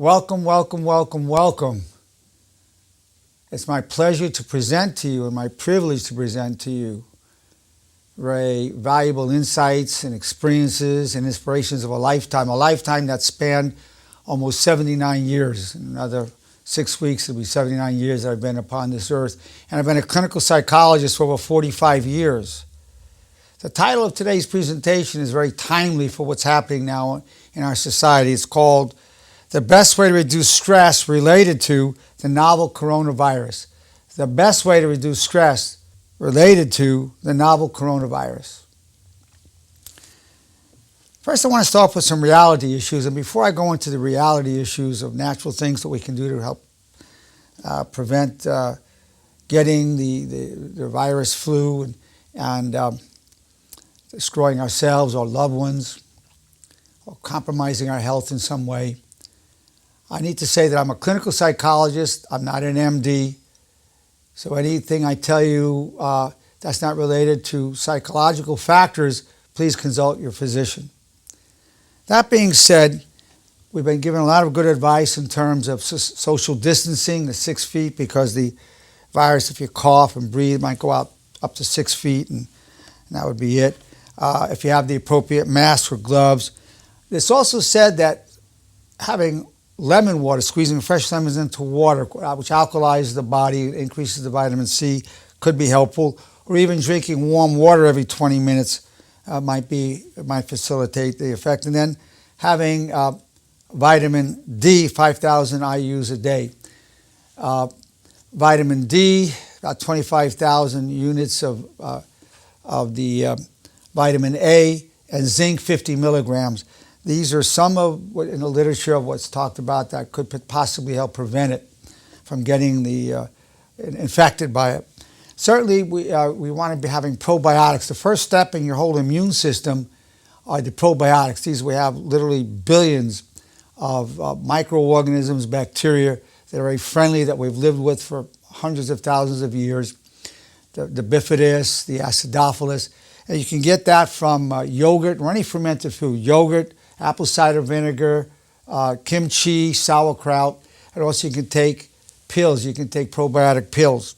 Welcome, welcome, welcome, welcome. It's my pleasure to present to you and my privilege to present to you very valuable insights and experiences and inspirations of a lifetime that spanned almost 79 years. In another 6 weeks, it'll be 79 years that I've been upon this earth. And I've been a clinical psychologist for over 45 years. The title of today's presentation is very timely for what's happening now in our society. It's called The Best Way to Reduce Stress Related to the Novel Coronavirus. The best way to reduce stress related to the novel coronavirus. First, I want to start off with some reality issues. And before I go into the reality issues of natural things that we can do to help prevent getting the virus flu and destroying ourselves or loved ones or compromising our health in some way, I need to say that I'm a clinical psychologist. I'm not an MD. So anything I tell you that's not related to psychological factors, please consult your physician. That being said, we've been given a lot of good advice in terms of social distancing, the 6 feet, because the virus, if you cough and breathe, might go out up to 6 feet, and that would be it. If you have the appropriate mask or gloves. It's also said that having lemon water, squeezing fresh lemons into water, which alkalizes the body, increases the vitamin C, could be helpful. Or even drinking warm water every 20 minutes might facilitate the effect. And then having vitamin D, 5,000 IUs a day. Vitamin D, about 25,000 units of the vitamin A, and zinc, 50 milligrams. These are some of what in the literature of what's talked about that could possibly help prevent it from getting infected by it. Certainly, we want to be having probiotics. The first step in your whole immune system are the probiotics. These we have literally billions of microorganisms, bacteria that are very friendly that we've lived with for hundreds of thousands of years. The bifidus, the acidophilus, and you can get that from yogurt or any fermented food. Yogurt, apple cider vinegar, kimchi, sauerkraut, and also you can take pills. You can take probiotic pills.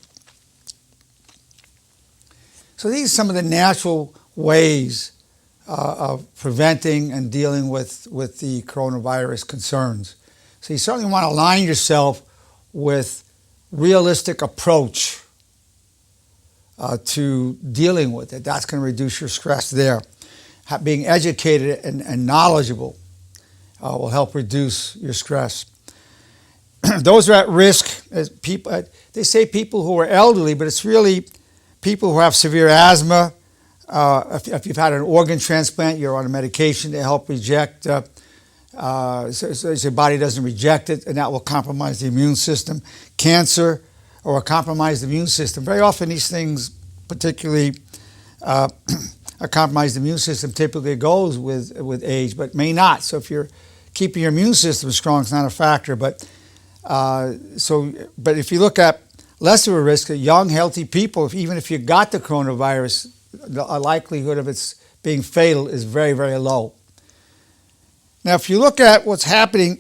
So these are some of the natural ways of preventing and dealing with the coronavirus concerns. So you certainly want to align yourself with realistic approach to dealing with it. That's going to reduce your stress there. Being educated and knowledgeable will help reduce your stress. Those are at risk as people. They say people who are elderly, but it's really people who have severe asthma. If you've had an organ transplant, you're on a medication to help reject, so your body doesn't reject it, and that will compromise the immune system. Cancer or a compromised immune system. Very often these things, particularly a compromised immune system, typically goes with age, but may not. So if you're keeping your immune system strong, it's not a factor. But if you look at less of a risk, young, healthy people, even if you got the coronavirus, the likelihood of its being fatal is very, very low. Now, if you look at what's happening,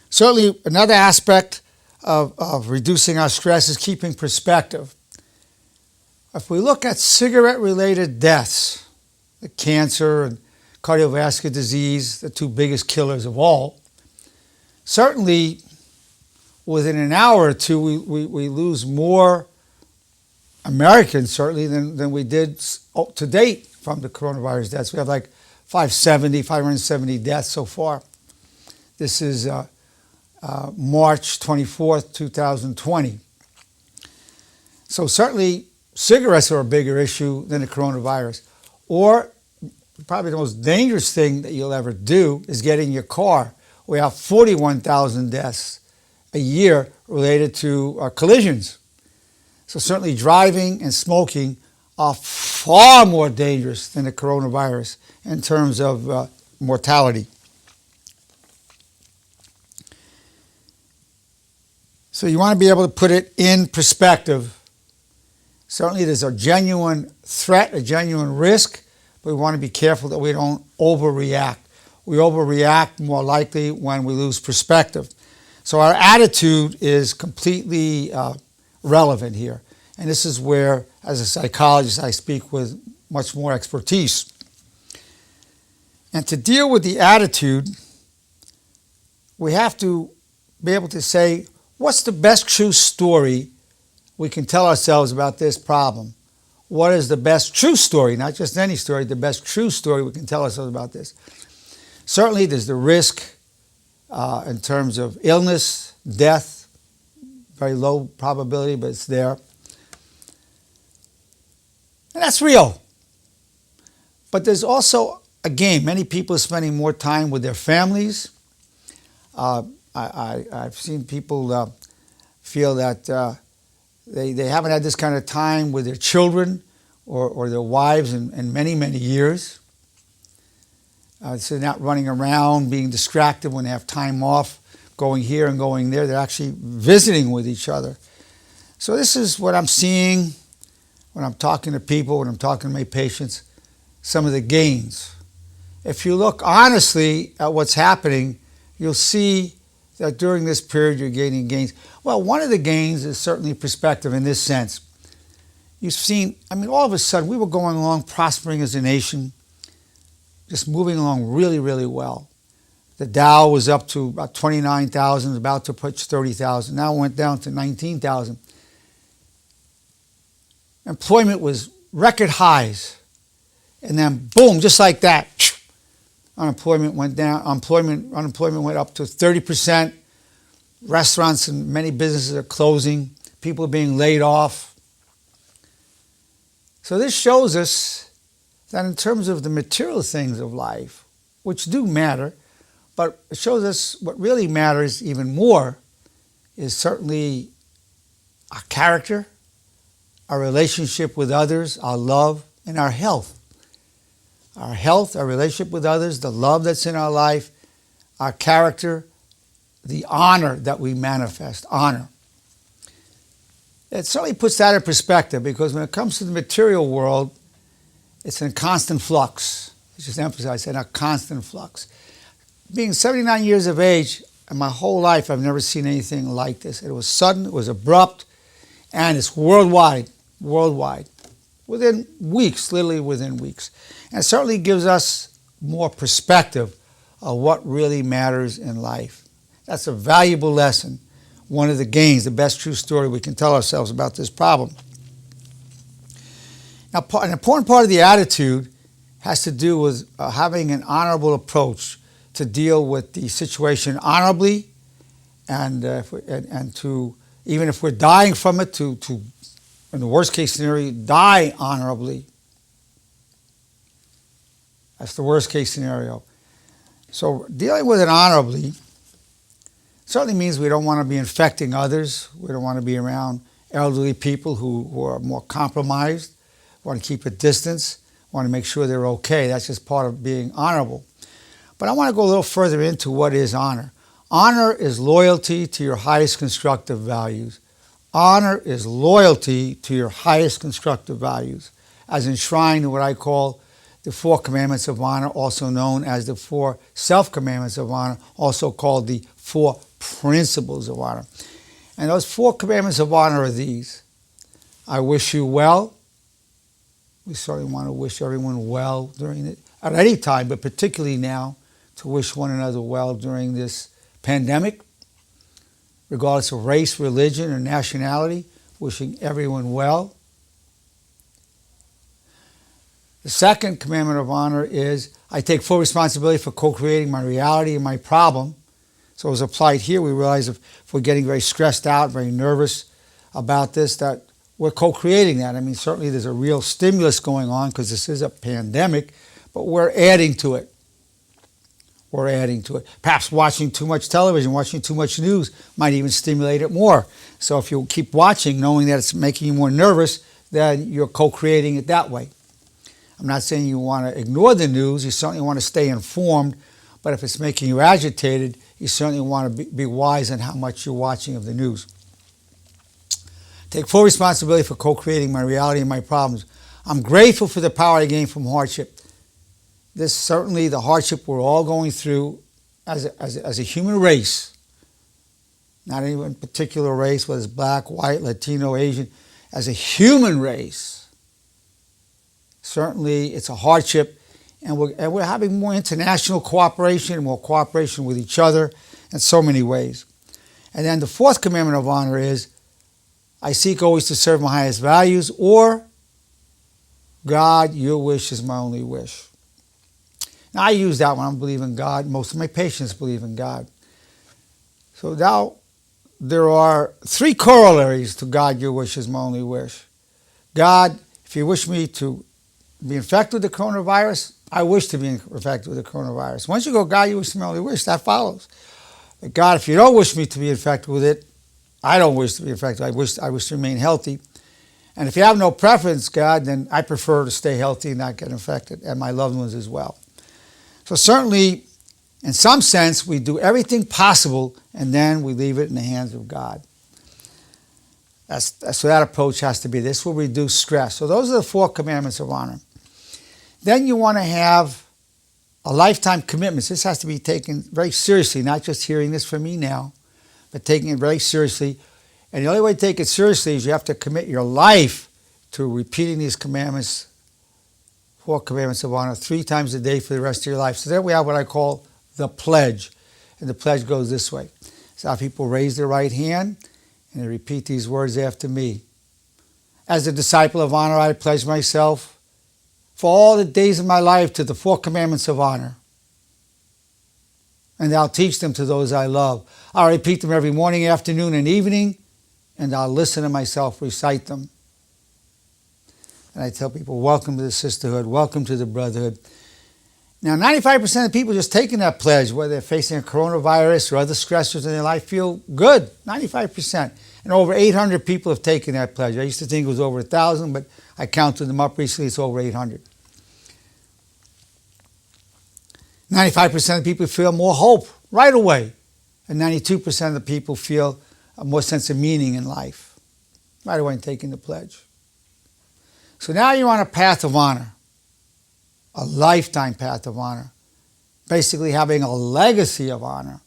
certainly another aspect of reducing our stress is keeping perspective. If we look at cigarette-related deaths, the cancer and cardiovascular disease, the two biggest killers of all, certainly within an hour or two, we lose more Americans, certainly, than we did to date from the coronavirus deaths. We have like 570 deaths so far. This is March 24th, 2020. So certainly cigarettes are a bigger issue than the coronavirus. Or probably the most dangerous thing that you'll ever do is get in your car. We have 41,000 deaths a year related to collisions. So certainly driving and smoking are far more dangerous than the coronavirus in terms of mortality. So you want to be able to put it in perspective. Certainly there's a genuine threat, a genuine risk, but we want to be careful that we don't overreact. We overreact more likely when we lose perspective. So our attitude is completely relevant here. And this is where, as a psychologist, I speak with much more expertise. And to deal with the attitude, we have to be able to say, what's the best true story we can tell ourselves about this problem? What is the best true story, not just any story, the best true story we can tell ourselves about this? Certainly there's the risk in terms of illness, death, very low probability, but it's there. And that's real. But there's also a game. Many people are spending more time with their families. I've seen people feel that they haven't had this kind of time with their children or their wives in many, many years. So they're not running around being distracted when they have time off, going here and going there. They're actually visiting with each other. So this is what I'm seeing when I'm talking to people, when I'm talking to my patients, some of the gains. If you look honestly at what's happening, you'll see that during this period you're gaining gains. Well, one of the gains is certainly perspective in this sense. You've seen, all of a sudden we were going along prospering as a nation, just moving along really, really well. The Dow was up to about 29,000, about to push 30,000. Now it went down to 19,000. Employment was record highs. And then boom, just like that, unemployment went down. Unemployment went up to 30%. Restaurants and many businesses are closing. People are being laid off. So this shows us that in terms of the material things of life, which do matter, but it shows us what really matters even more is certainly our character, our relationship with others, our love, and our health. Our health, our relationship with others, the love that's in our life, our character, the honor that we manifest, honor. It certainly puts that in perspective because when it comes to the material world, it's in constant flux. Let's just emphasize that, a constant flux. Being 79 years of age, and my whole life I've never seen anything like this. It was sudden, it was abrupt, and it's worldwide. Within weeks, literally within weeks. And it certainly gives us more perspective of what really matters in life. That's a valuable lesson. One of the gains, the best true story we can tell ourselves about this problem. Now, an important part of the attitude has to do with having an honorable approach to deal with the situation honorably, and to, even if we're dying from it, to in the worst case scenario, die honorably. That's the worst case scenario. So dealing with it honorably certainly means we don't want to be infecting others. We don't want to be around elderly people who are more compromised, want to keep a distance, want to make sure they're okay. That's just part of being honorable. But I want to go a little further into what is honor. Honor is loyalty to your highest constructive values. Honor is loyalty to your highest constructive values, as enshrined in what I call the 4 commandments of honor, also known as the 4 self-commandments of honor, also called the 4 principles of honor. And those 4 commandments of honor are these. I wish you well. We certainly want to wish everyone well during it, at any time, but particularly now, to wish one another well during this pandemic, regardless of race, religion, or nationality, wishing everyone well. The second commandment of honor is, I take full responsibility for co-creating my reality and my problem. So as applied here, we realize if we're getting very stressed out, very nervous about this, that we're co-creating that. Certainly there's a real stimulus going on because this is a pandemic, but we're adding to it. We're adding to it. Perhaps watching too much television, watching too much news might even stimulate it more. So if you keep watching, knowing that it's making you more nervous, then you're co-creating it that way. I'm not saying you want to ignore the news. You certainly want to stay informed. But if it's making you agitated, you certainly want to be wise in how much you're watching of the news. Take full responsibility for co-creating my reality and my problems. I'm grateful for the power I gain from hardship. this certainly the hardship we're all going through as a human race, not any one particular race, whether it's black, white, Latino, Asian, as a human race, certainly it's a hardship, and we're having more international cooperation, more cooperation with each other in so many ways. And then the fourth commandment of honor is, I seek always to serve my highest values, or God, your wish is my only wish. Now I use that when I believe in God. Most of my patients believe in God. So now there are three corollaries to God, your wish is my only wish. God, if you wish me to be infected with the coronavirus, I wish to be infected with the coronavirus. Once you go, God, you wish is my only wish, that follows. But God, if you don't wish me to be infected with it, I don't wish to be infected. I wish to remain healthy. And if you have no preference, God, then I prefer to stay healthy and not get infected, and my loved ones as well. So certainly, in some sense, we do everything possible, and then we leave it in the hands of God. So that approach has to be. This will reduce stress. So those are the four commandments of honor. Then you want to have a lifetime commitment. This has to be taken very seriously, not just hearing this from me now, but taking it very seriously. And the only way to take it seriously is you have to commit your life to repeating these commandments, four commandments of honor, 3 times a day for the rest of your life. So then we have what I call the pledge. And the pledge goes this way. So how people raise their right hand and they repeat these words after me. As a disciple of honor, I pledge myself for all the days of my life to the 4 commandments of honor. And I'll teach them to those I love. I'll repeat them every morning, afternoon, and evening, and I'll listen to myself recite them. And I tell people, welcome to the sisterhood, welcome to the brotherhood. Now, 95% of people just taking that pledge, whether they're facing a coronavirus or other stressors in their life, feel good, 95%. And over 800 people have taken that pledge. I used to think it was over 1,000, but I counted them up recently, it's over 800. 95% of people feel more hope right away. And 92% of the people feel a more sense of meaning in life right away in taking the pledge. So now you're on a path of honor, a lifetime path of honor, basically having a legacy of honor,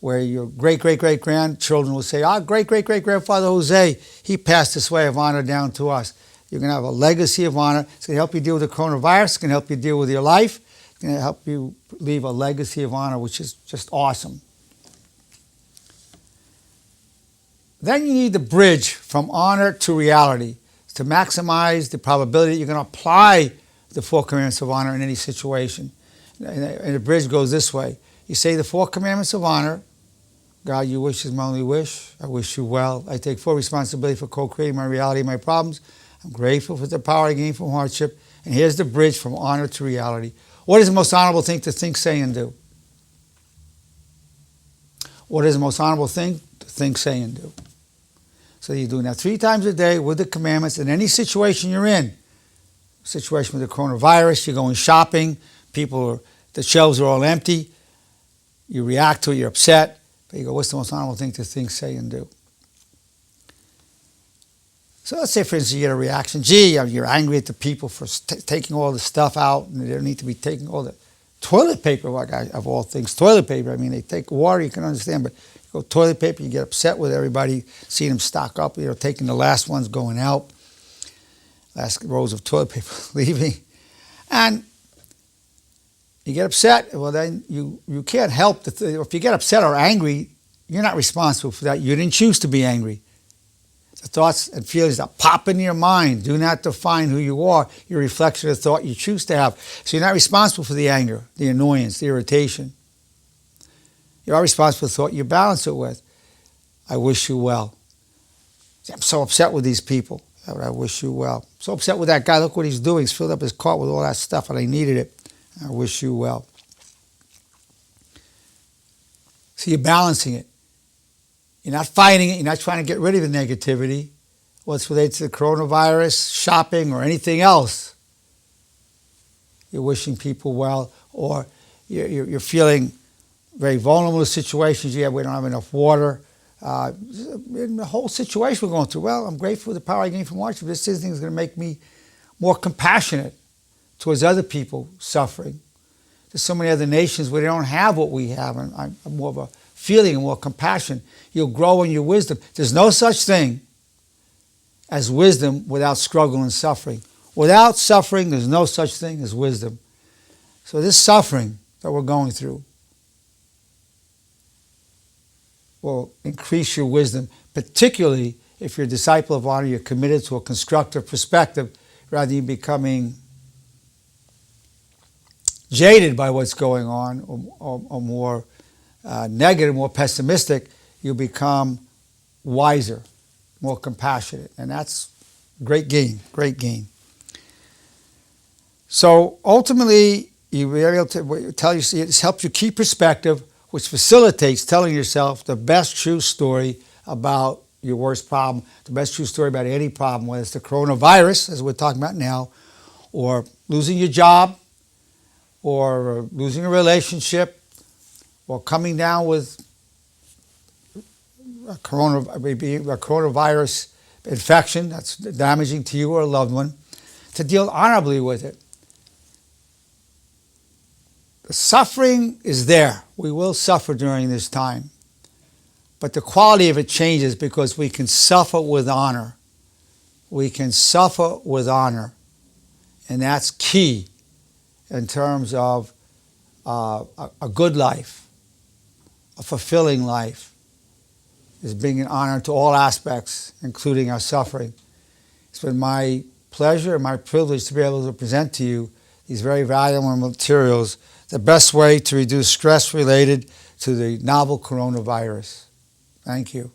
where your great-great-great-grandchildren will say, our great-great-great-grandfather Jose, he passed this way of honor down to us. You're going to have a legacy of honor. It's going to help you deal with the coronavirus. It's going to help you deal with your life. It's going to help you leave a legacy of honor, which is just awesome. Then you need the bridge from honor to reality to maximize the probability that you're going to apply the 4 commandments of honor in any situation. And the bridge goes this way. You say the 4 commandments of honor. God, your wish is my only wish. I wish you well. I take full responsibility for co-creating my reality and my problems. I'm grateful for the power I gain from hardship. And here's the bridge from honor to reality. What is the most honorable thing to think, say, and do? What is the most honorable thing to think, say, and do? So you're doing that 3 times a day with the commandments in any situation you're in. Situation with the coronavirus, you're going shopping, the shelves are all empty. You react to it, you're upset. But you go, what's the most honorable thing to think, say, and do? So let's say, for instance, you get a reaction. Gee, you're angry at the people for taking all the stuff out, and they don't need to be taking all the toilet paper, of all things. Toilet paper, I mean, they take water, you can understand, but you go toilet paper, you get upset with everybody, seeing them stock up, taking the last ones going out, last rolls of toilet paper leaving. And you get upset, well then you can't help, if you get upset or angry, you're not responsible for that. You didn't choose to be angry. The thoughts and feelings that pop into your mind do not define who you are. You're a reflection of the thought you choose to have. So you're not responsible for the anger, the annoyance, the irritation. You are responsible for the thought you balance it with. I wish you well. I'm so upset with these people. I wish you well. I'm so upset with that guy. Look what he's doing. He's filled up his cart with all that stuff and I needed it. I wish you well. So you're balancing it. You're not fighting it. You're not trying to get rid of the negativity. What's related to the coronavirus, shopping, or anything else. You're wishing people well, or you're feeling very vulnerable to situations. We don't have enough water. In the whole situation we're going through, well, I'm grateful for the power I gain from hardship. This thing is going to make me more compassionate towards other people suffering. There's so many other nations where they don't have what we have, and I'm more of a feeling and more compassion. You'll grow in your wisdom. There's no such thing as wisdom without struggle and suffering. Without suffering, there's no such thing as wisdom. So this suffering that we're going through will increase your wisdom, particularly if you're a disciple of honor, you're committed to a constructive perspective rather than becoming jaded by what's going on or more negative, more pessimistic. You become wiser, more compassionate, and that's great gain, great gain. So ultimately, you will be able to tell you, it helps you keep perspective, which facilitates telling yourself the best true story about your worst problem, the best true story about any problem, whether it's the coronavirus, as we're talking about now, or losing your job, or losing a relationship, or coming down with a coronavirus infection that's damaging to you or a loved one, to deal honorably with it. The suffering is there. We will suffer during this time. But the quality of it changes because we can suffer with honor. We can suffer with honor. And that's key in terms of a good life, a fulfilling life, is being an honor to all aspects, including our suffering. It's been my pleasure and my privilege to be able to present to you these very valuable materials, the best way to reduce stress related to the novel coronavirus. Thank you.